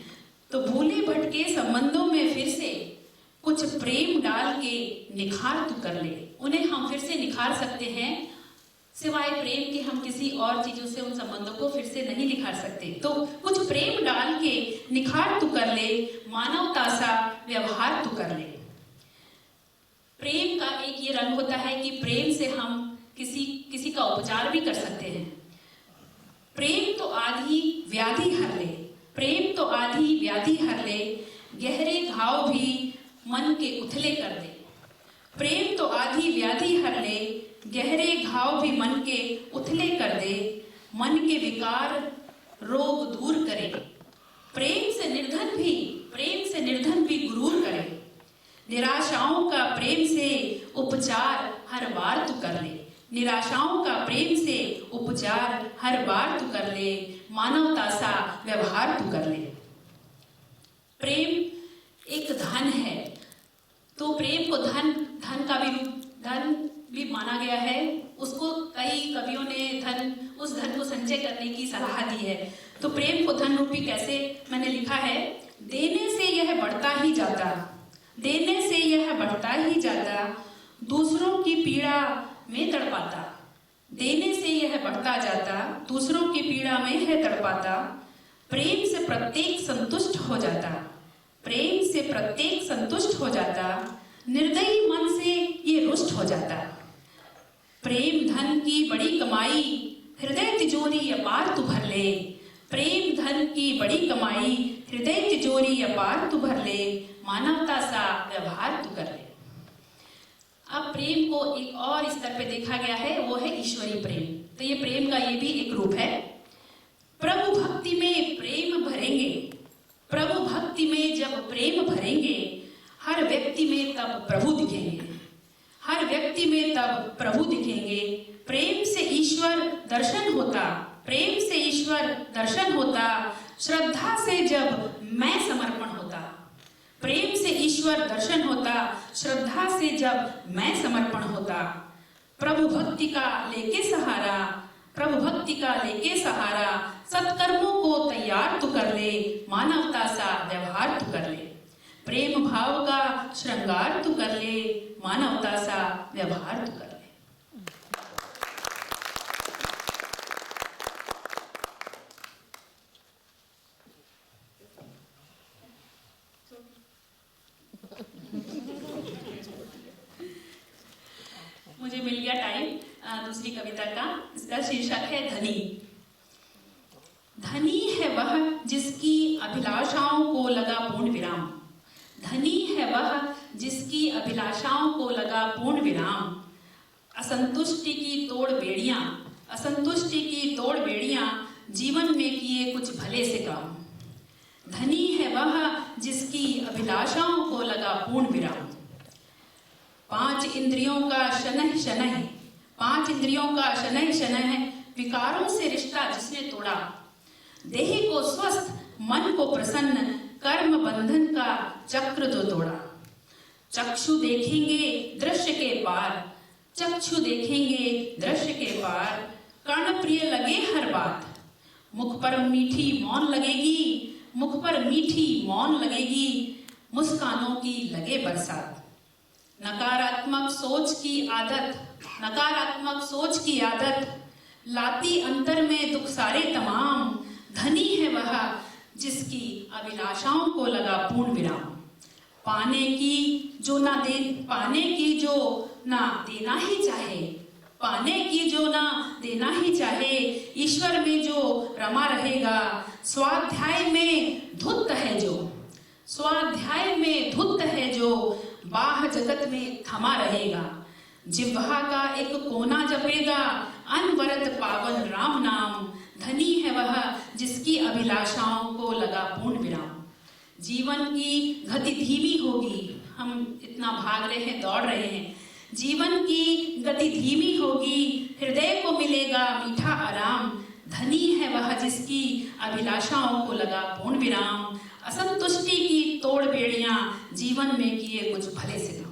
तो भूले भटके संबंधों में फिर से कुछ प्रेम डाल के निखार तू कर ले। उन्हें हम फिर से निखार सकते हैं, सिवाय प्रेम के हम किसी और चीज़ों से उन संबंधों को फिर से नहीं निखार सकते। तो कुछ प्रेम डाल के निखार तू कर ले, मानवता सा व्यवहार तू कर ले। प्रेम का एक ये रंग होता है कि प्रेम से हम किसी का उपचार भी कर सकते हैं। प्रेम तो आधी व्याधि हर ले, प्रेम तो आधी व्याधि हर ले, गहरे घाव भी मन के उथले कर दे। प्रेम तो आधी व्याधि हर ले, गहरे घाव भी मन के उथले कर दे। मन के विकार रोग दूर करे, प्रेम से निर्धन भी गुरूर करे। निराशाओं का प्रेम से उपचार हर बार तू कर ले, निराशाओं का प्रेम से उपचार हर बार तू कर ले। मानवता सा व्यवहार तू कर ले। प्रेम एक धन है, तो प्रेम को धन भी माना गया है। उसको कई कवियों ने उस धन को संचय करने की सलाह दी है। तो प्रेम को धन रूपी कैसे मैंने लिखा है, देने से यह बढ़ता ही जाता, देने से यह बढ़ता ही जाता, दूसरों की पीड़ा में तड़पाता। देने से यह बढ़ता जाता, दूसरों की पीड़ा में है तड़पाता। प्रेम से प्रत्येक संतुष्ट हो जाता, प्रेम से प्रत्येक संतुष्ट हो जाता। निर्दयी मन से ये रुष्ट हो जाता। प्रेम धन की बड़ी कमाई, हृदय तिजोरी अपार तू भर ले। प्रेम धन की बड़ी कमाई, हृदय तिजोरी अपार तू भर ले। मानवता सा व्यवहार तू कर ले। अब प्रेम को एक और स्तर पे देखा गया है, वो है ईश्वरीय प्रेम। तो ये प्रेम का ये भी एक रूप है। प्रभु भक्ति में प्रेम भरेंगे, प्रभु भक्ति में जब प्रेम भरेंगे, हर व्यक्ति में तब प्रभु दिखेंगे, हर व्यक्ति में तब प्रभु दिखेंगे। प्रेम से ईश्वर दर्शन दर्शन होता, प्रेम से ईश्वर दर्शन होता, श्रद्धा से जब मैं समर्पण होता। प्रेम से ईश्वर दर्शन होता, श्रद्धा से जब मैं समर्पण होता। प्रभु भक्ति का लेके सहारा, प्रभु भक्ति का लेके सहारा, सत्कर्मों को तैयार तू कर ले, मानवता सा व्यवहार तू कर ले। प्रेम भाव का श्रृंगार तू कर ले, मानवता सा व्यवहार तू कर ले। मुझे मिल गया टाइम दूसरी कविता का। इसका शीर्षक है धनी। धनी है वह जिसकी अभिलाषाओं को लगा पूर्ण विराम। धनी है वह जिसकी अभिलाषाओं को लगा पूर्ण विराम। असंतुष्टि की तोड़ बेड़ियां, असंतुष्टि की तोड़ बेड़ियां, जीवन में किए कुछ भले से काम। धनी है वह जिसकी अभिलाषाओं को लगा पूर्ण विराम। पांच इंद्रियों का शनह शनह, पांच इंद्रियों का शनह शनह, विकारों से रिश्ता जिसने तोड़ा। देह को स्वस्थ, मन को प्रसन्न, कर्म बंधन का चक्र जो तोड़ा। चक्षु देखेंगे दृश्य के पार, चक्षु देखेंगे दृश्य के पार, कर्ण प्रिय लगे हर बात। मुख पर मीठी मौन लगेगी, मुख पर मीठी मौन लगेगी, मुस्कानों की लगे बरसात। नकारात्मक सोच की आदत, नकारात्मक सोच की आदत, लाती अंतर में दुख सारे तमाम। धनी है वह जिसकी अभिलाषाओं को लगा पूर्ण विराम। पाने की जो ना दे, पाने की जो ना देना ही चाहे, पाने की जो ना देना ही चाहे, ईश्वर में जो रमा रहेगा। स्वाध्याय में धुत है जो, स्वाध्याय में धुत है जो, बाह जगत में थमा रहेगा। जिह्वा का एक कोना जपेगा, अनवरत पावन राम नाम। धनी है वह जिसकी अभिलाषाओं को लगा पूर्ण विराम। जीवन की गति धीमी होगी, हम इतना भाग रहे हैं, दौड़ रहे हैं। जीवन की गति धीमी होगी, हृदय को मिलेगा मीठा आराम। धनी है वह जिसकी अभिलाषाओं को लगा पूर्ण विराम। असंतुष्टि की तोड़ बेड़ियां, जीवन में किए कुछ भले से काम।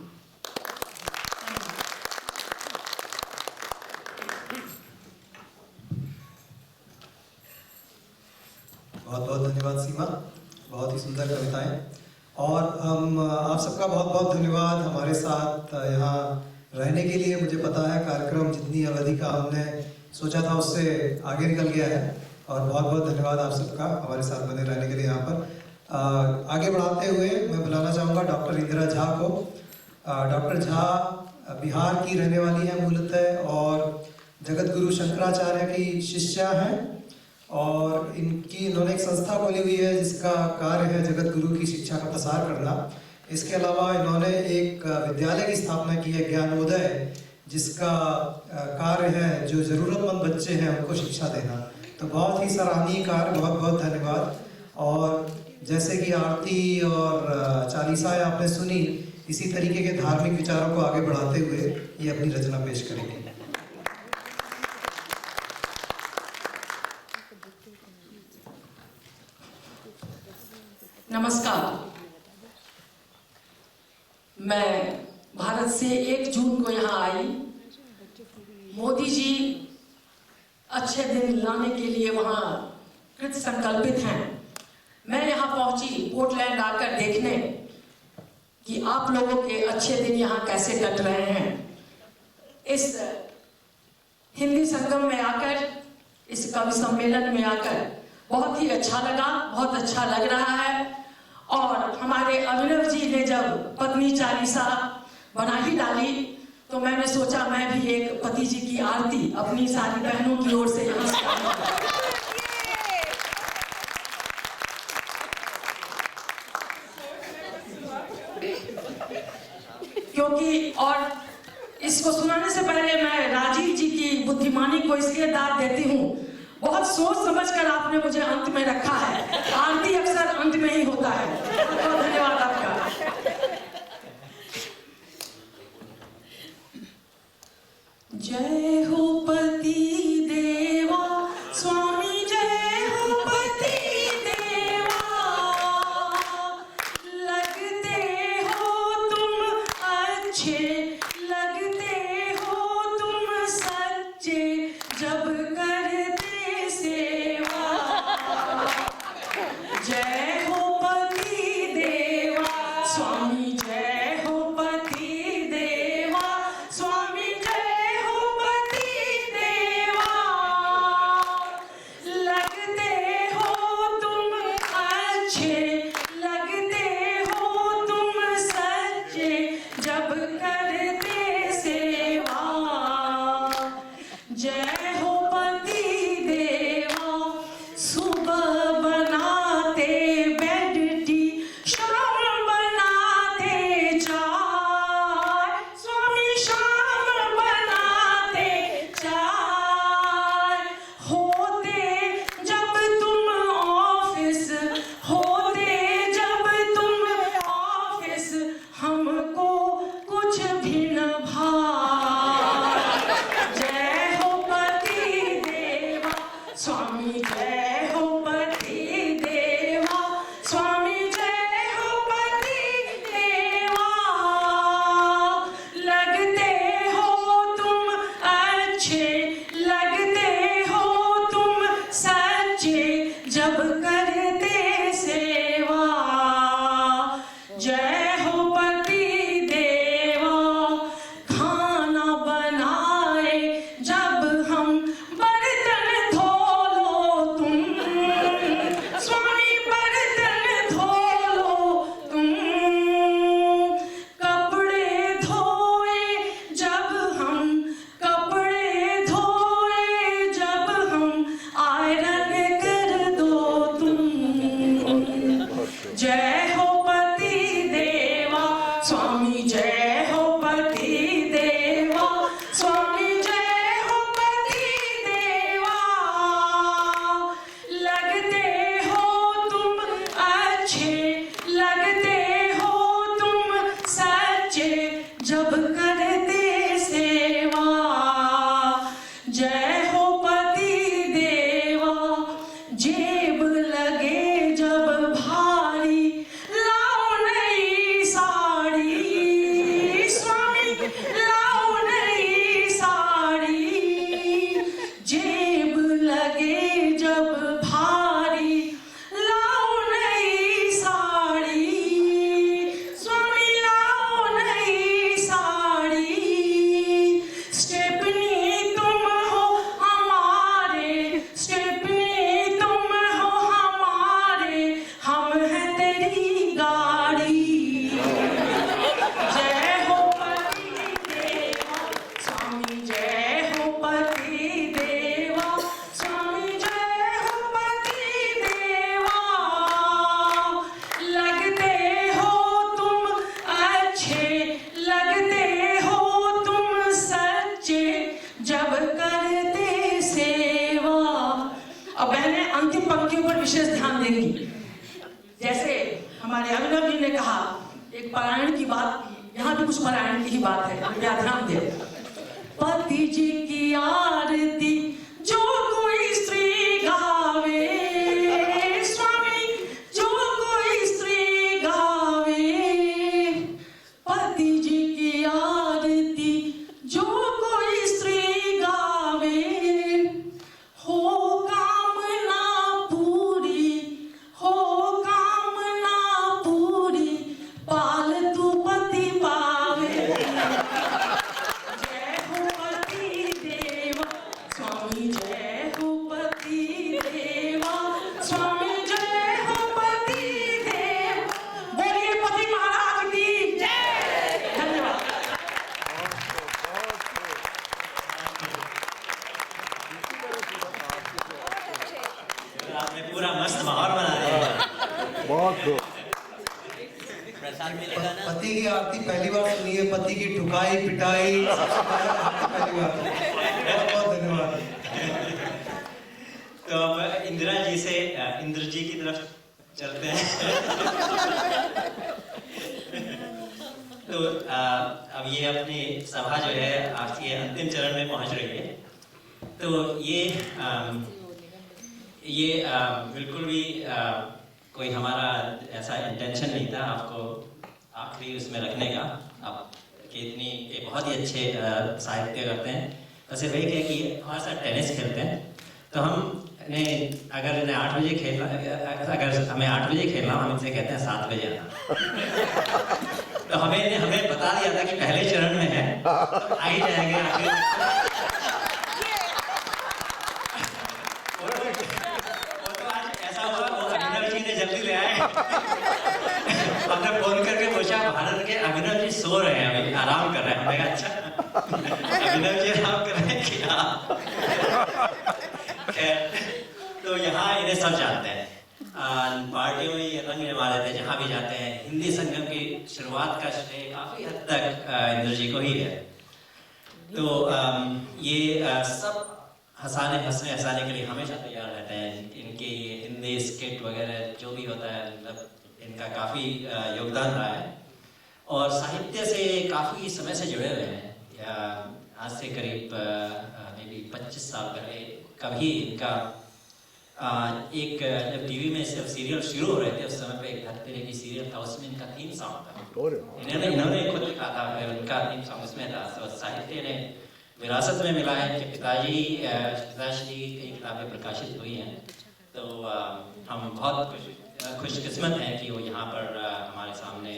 बहुत बहुत धन्यवाद सीमा, बहुत ही सुंदर कविताएं। और हम आप सबका बहुत बहुत धन्यवाद हमारे साथ यहाँ रहने के लिए। मुझे पता है कार्यक्रम जितनी अवधि का हमने सोचा था उससे आगे निकल गया है, और बहुत बहुत धन्यवाद आप सबका हमारे साथ बने रहने के लिए। यहाँ पर आगे बढ़ाते हुए मैं बुलाना चाहूँगा डॉक्टर इंदिरा झा को। डॉक्टर झा बिहार की रहने वाली हैं मूलतः, और जगत गुरु शंकराचार्य की शिष्या हैं। और इन्होंने एक संस्था खोली हुई है जिसका कार्य है जगत गुरु की शिक्षा का प्रसार करना। इसके अलावा इन्होंने एक विद्यालय की स्थापना की है, ज्ञानोदय, जिसका कार्य है जो ज़रूरतमंद बच्चे हैं उनको शिक्षा देना। तो बहुत ही सराहनीय कार्य, बहुत बहुत धन्यवाद। और जैसे कि आरती और चालीसाएं आपने सुनी, इसी तरीके के धार्मिक विचारों को आगे बढ़ाते हुए ये अपनी रचना पेश करेंगे। नमस्कार। मैं भारत से 1 जून को यहाँ आई। मोदी जी अच्छे दिन लाने के लिए वहाँ कृत संकल्पित हैं। मैं यहाँ पहुँची पोर्टलैंड आकर देखने कि आप लोगों के अच्छे दिन यहाँ कैसे कट रहे हैं। इस हिंदी संगम में आकर, इस कवि सम्मेलन में आकर बहुत ही अच्छा लगा, बहुत अच्छा लग रहा है। और हमारे अभिनव जी ने जब पत्नी चालीसा बना ही डाली तो मैंने सोचा मैं भी एक पति जी की आरती अपनी सारी बहनों की ओर से यहाँ से क्योंकि, और इसको सुनाने से पहले मैं राजीव जी की बुद्धिमानी को इसलिए दाद देती हूँ, बहुत सोच समझकर आपने मुझे अंत में रखा है। आरती अक्सर अंत में ही होता है। बहुत धन्यवाद आपका। जय हो पति देवा स्वामी जय हो पति देवा, स्वामी जय हो पति देवा। लगते हो तुम अच्छे, लगते हो तुम सच्चे, जब करते सेवा। जय हो पति देवा। खाना बनाए जब हम, बर्तन धो लो तुम, स्वामी बर्तन धो लो तुम। कपड़े धोए जब हम, कपड़े धोए जब हम, आयरन कर दो तुम। जय हो पति देवा, स्वामी जय हो पति देवा, स्वामी जय हो पति देवा। लगते हो तुम अच्छे, लगते हो तुम सच्चे, जब करते सेवा। जय हो पति देवा। जेब लगे जब भारी, लाओ नई साड़ी, स्वामी लाओ नई साड़ी। जेब लगे जब भारी, लाओ नई साड़ी, स्वामी लाओ नई साड़ी। स्टेपनी तुम हो हमारे, स्टेपनी तुम हो हमारे, हम हैं तेरी गाड़ी। जय हो पति देवा, स्वामी जय हो पति देवा, स्वामी जय हो पति देवा। लगते हो तुम अच्छे, लगते हो तुम सच्चे, जब करते सेवा। अब बहनें अंतिम पंक्तियों पर विशेष ध्यान देंगी। जैसे हमारे अभिनव जी ने कहा, एक पारायण की बात की, यहाँ भी कुछ पारायण की ही बात है, कृपया ध्यान दें। पति जी की आरती जो कोई स्त्री गावे, स्वामी जो कोई स्त्री गावे। पति जी की आरती जो कोई स्त्री गावे, हो कामना पूरी, हो कामना पूरी, पालतू पति पावे। जय हो पति देवा, स्वामी जय हो पति देवा, स्वामी जय हो पति देवा। बोलिए पति महाराज की जय। धन्यवाद। आपने पूरा मस्त माहौल बना दिया। बहुत खूब। प्रसाद मिलेगा ना? पति की आरती पहली बार सुनी है, पति की ठुकाई पिटाई सबसे पहली बार। बहुत बहुत धन्यवाद। तो अब इंदिरा जी से इंद्र जी की तरफ चलते हैं। तो अब ये अपनी सभा जो है आपकी अंतिम चरण में पहुंच रही है। तो ये बिल्कुल भी कोई हमारा ऐसा इंटेंशन नहीं था आपको आखिरी उसमें रखने का। आप कि इतनी ये बहुत ही अच्छे साहित्य करते हैं। बस वही कहे कि हमारे साथ टेनिस खेलते हैं, तो हमने अगर इन्हें 8 बजे खेलना, अगर हमें 8 बजे खेलना, हम इनसे कहते हैं 7 बजे आना। तो हमें बता दिया था कि पहले चरण में है, तो आ ही जाएंगे आखिर। जल्दी ले आए। हमने फोन करके पूछा, भारत के अभिनव जी सो रहे हैं, अभी आराम कर रहे हैं। हमने कहा अच्छा अभिनव जी आराम कर रहे हैं कि हाँ। खैर, तो यहाँ इन्हें सब जानते हैं। पार्टियों में ये रंग जमा देते हैं, जहाँ भी जाते हैं। हिंदी संगम की शुरुआत का श्रेय काफी हद तक इंद्र जी को ही है। तो ये सब हंसने के लिए हमेशा तैयार रहते हैं। इनके ये हिंदी स्किट वगैरह जो भी होता है, मतलब इनका काफ़ी योगदान रहा है और साहित्य से काफ़ी समय से जुड़े हुए हैं। आज से करीब 25 साल पहले कभी इनका एक जब टीवी में सिर्फ सीरियल शुरू हो रहे थे उस समय पे एक धरती तेरे की सीरियल था, उसमें इनका थीम सॉन्ग था। इन्होंने खुद लिखा था, फिर उनका थीम सॉन्ग उसमें था। तो साहित्य ने विरासत में मिला है कि पिताश्री की किताबें प्रकाशित हुई हैं। तो हम बहुत खुशकिस्मत हैं कि वो यहाँ पर हमारे सामने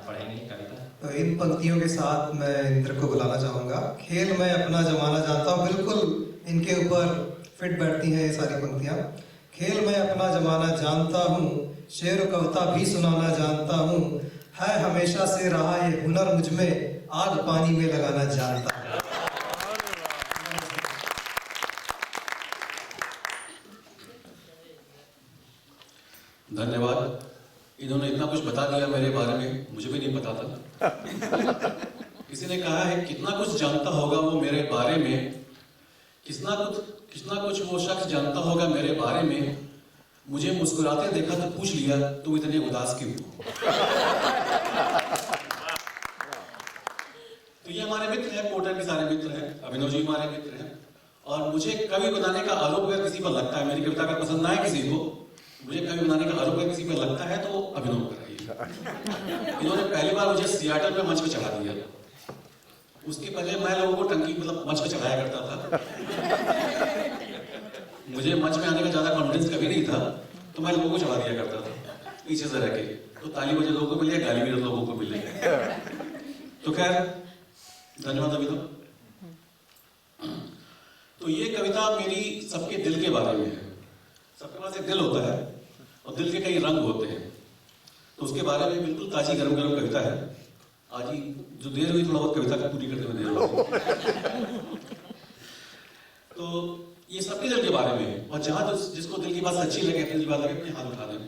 पढ़ेंगे कविता। तो इन पंक्तियों के साथ मैं इंद्र को बुलाना चाहूँगा। खेल मैं अपना जमाना जानता हूँ, बिल्कुल इनके ऊपर फिट बैठती हैं ये सारी पंक्तियाँ। खेल मैं अपना जमाना जानता हूँ, शेर और कविता भी सुनाना जानता हूँ, है हमेशा से रहा ये हुनर मुझ में, आग पानी में लगाना जानता हूँ। धन्यवाद। इन्होंने इतना कुछ बता दिया मेरे बारे में, मुझे भी नहीं पता था। किसी ने कहा है कितना कुछ जानता होगा वो मेरे बारे में, कितना कुछ वो शख्स जानता होगा मेरे बारे में, मुझे मुस्कुराते देखा तो पूछ लिया तुम इतने उदास क्यों हो। तो ये हमारे मित्र हैं, कोटा के सारे मित्र हैं, अभिनव जी हमारे मित्र हैं। और मुझे कवि बनाने का आरोप अगर किसी पर लगता है, मेरी कविता अगर पसंद ना है किसी को, मुझे कवि बनाने का आरोप अगर किसी पर लगता है तो अभिनव कराइए। इन्होंने पहली बार मुझे सियाटल में मंच पे चढ़ा दिया। उसके पहले मैं लोगों को टंकी मंच पे चढ़ाया करता था। मुझे मंच में आने का ज्यादा कॉन्फिडेंस कभी नहीं था, तो मैं लोगों को चढ़ा दिया करता था पीछे से रह के। तो ताली बजे लोगों को मिले, गाली भी लोगों को मिले। तो खैर धन्यवाद अभिनव। तो ये कविता मेरी सबके दिल के बारे में है। सबके पास एक दिल होता है और दिल के कई रंग होते हैं, तो उसके बारे में बिल्कुल ताजी गरम गरम कविता है। आज ही जो देर हुई थोड़ा बहुत कविता को पूरी करते हुए देर हुई। तो ये सबके दिल के बारे में है, और जहां जिसको दिल की बात अच्छी लगे, अपनी बात लगे, अपने हाथ उठा दें।